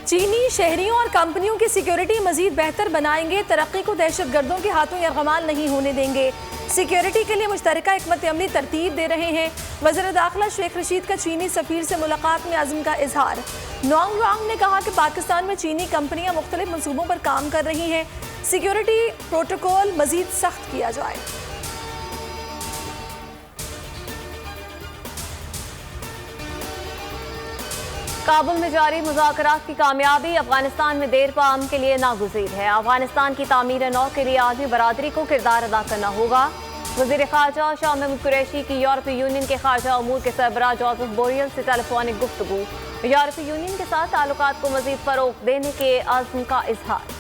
चीनी शहरियों और कंपनियों की सिक्योरिटी मजीद बेहतर बनाएंगे, तरक्की को दहशतगर्दों के हाथों यरगमाल नहीं होने देंगे। सिक्योरिटी के लिए मुश्तरका हिकमत अमली तरतीब दे रहे हैं। वज़ीर दाखिला शेख रशीद का चीनी सफीर से मुलाकात में अज़्म का इजहार। नोंग वांग ने कहा कि पाकिस्तान में चीनी कंपनियां मुख्तलिफ मंसूबों पर काम कर रही हैं, सिक्योरिटी प्रोटोकॉल मजीद सख्त किया जाए। काबुल में जारी मुज़ाकरात की कामयाबी अफगानिस्तान में देर पाम के लिए नागुज़ीर है। अफगानिस्तान की तामीर नौ के लिए आदमी बरादरी को किरदार अदा करना होगा। वज़ीर ख़ारजा शाह महमूद कुरैशी की यूरोपीय यूनियन के खारजा अमूर के सरबराह जोसेफ बोरियल से टेलीफोनिक गुफ्तगू। यूरोपीय यूनियन के साथ ताल्लुकात को मज़ीद फ़रोग़ देने के अज़्म का इजहार।